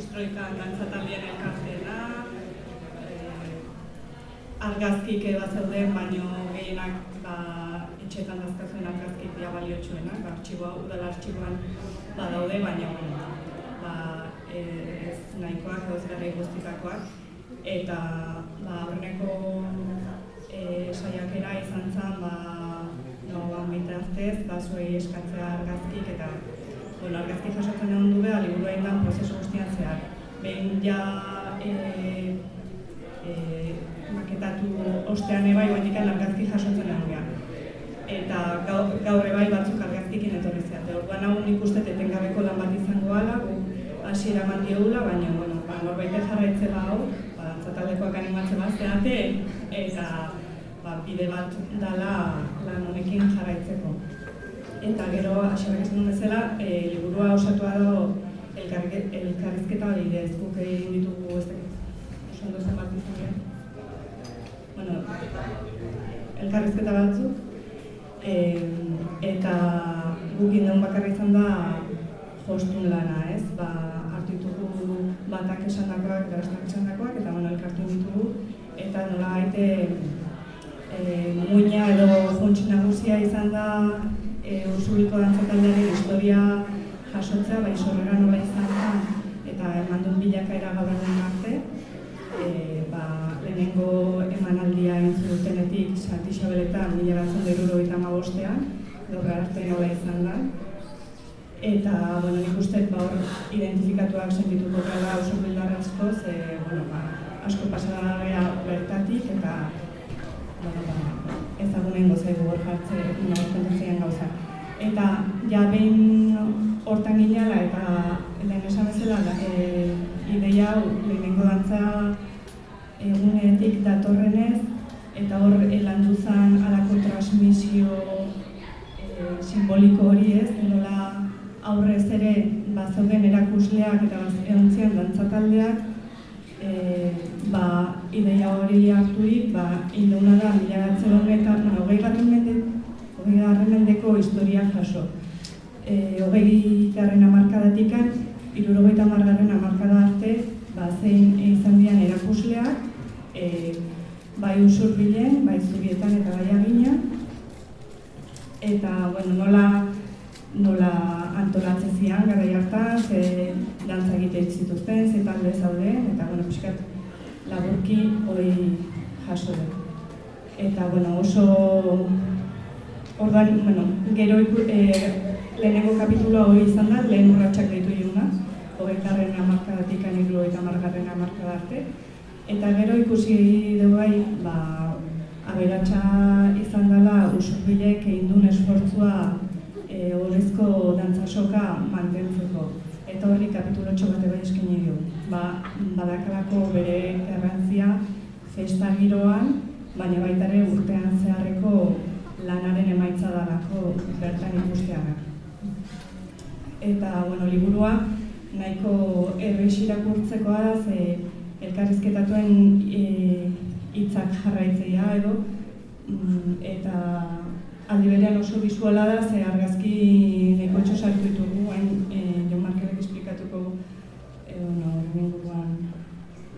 Estroikan dantzataldien elkarteena, argazkik bazeuden, baino gehienak etxetan dazkazuen argazkik dia baliotxuenak, udala artxiboan badaude, baina ez nahikoak, edo ez gara guztikakoak. Eta horreneko saiakera izan zen, bitartez, zuei eskatzea argazkik, eta argazki jasotzen egon du beha, liburua indan prozesu guztian zehar. Behin ja maketatu ostean ebai, bainikan argazki jasotzen egon beha. Eta gaur ebai batzuk argazkikin etorri zeate. Orduan hau nik uste etengabeko lan bat izango ala, hasiera eman diogula, baina norbaitek jarraitze hau, dantzataldekoak animatzen bat zeate, eta bide bat dala lan honekin jarraitzeko. Eta gero, hasierak esan duen bezala, liburua osatua dago elkarrizketa bidez, guk egin ditugu ez dakit, oso ondo zen bat izan elkarrizketa batzuk, eta guk indaun bakarra izan da jostun lana, ez? Hartu ditugu batak esandakoak, darastak esandakoak, eta elkartu ditugu, eta nola gaite muina edo funts nagusia izan da Ursuliko dantzataldearen historia jasotzea, sorrera nola izan da, eta eman duen bilakaera gaur egun arte, lehenengo emanaldia entzun dutenetik Santi Xabeletan 1975ean, gaur arte nola izan da. Eta, nik uste hor identifikatuak sentituko gara oso bildar askoz, asko pasada gara bertatik, eta ezagunen gozaigu hor jartze kontatzen gauza. Eta, ja behin hortan gineala eta lehen esan bezala, ideia hau lehenengo dantza egunetik datorrenez, eta hor landu zen halako transmisio simboliko hori ez, nola aurrez ere bazeuden erakusleak eta egontzian dantzataldeak, ideia hori harturik, indauna da 20. mendeko historia jaso. 20. hamarkadatikan, 70. hamarkada arte, zein izan dian erakusleak, bai Usurbilen, bai Zubietan eta bai Aginan, eta nola antolatzen zian garai hartan, dantza egite zituzten, ze talde zauden, eta pixkat laburki hori jaso du. Eta oso orduan, gero lehenengo kapituloa hori izan da, lehen urratsak ditu juna, 20. hamarkadatik 70. hamarkada arte. Eta gero ikusi dugu aberatsa izan dela Usurbilek egin duen esfortzua horrezko dantzasoka mantentzeko. Eta horri kapitulotxo bat bai eskaini dio. Badakalako bere garrantzia festa giroan, baina baita ere urtean zeharreko lanaren emaitza dalako bertan ikusteana. Eta, liburua nahiko errex irakurtzekoa da, elkarrizketatuen hitzak jarraitzea edo, eta aldi berean oso bizuala da, argazki nahiko sartu ditugu, Jon Markelek esplikatuko inguruan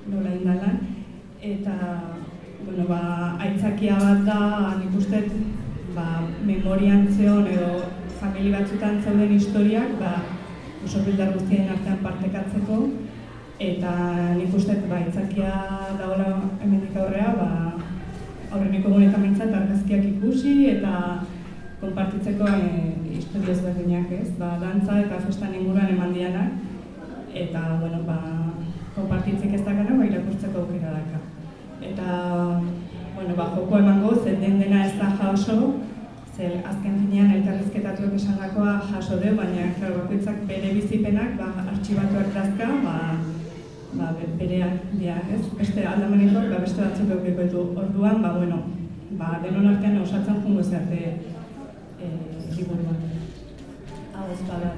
nola indalan. Eta, aitzakia bat da, nik uste, memorian zeon edo famili batzutan zeuden historiak, oso bildar guztien artean partekatzeko, eta nik uste, aitzakia dagoela hemendik aurrea, aurreneko egunetan behintzat argazkiak ikusi eta konpartitzeko historia ezberdinak ez, dantza eta festan inguruan eman dianak, eta, konpartitzek ez dakana, irakurtzeko aukera daka. Eta, joko emango, zen dena ez da jaso, azken finean elkarrizketatuak esandakoa jaso deu, baina bakoitzak bere bizipenak artxibatuak dazka, bereak dira, ez? Beste aldameneko, beste batzuk eukiko ditu. Orduan, denon artean osatzen jungo zeate liburuan. Hau ez bada,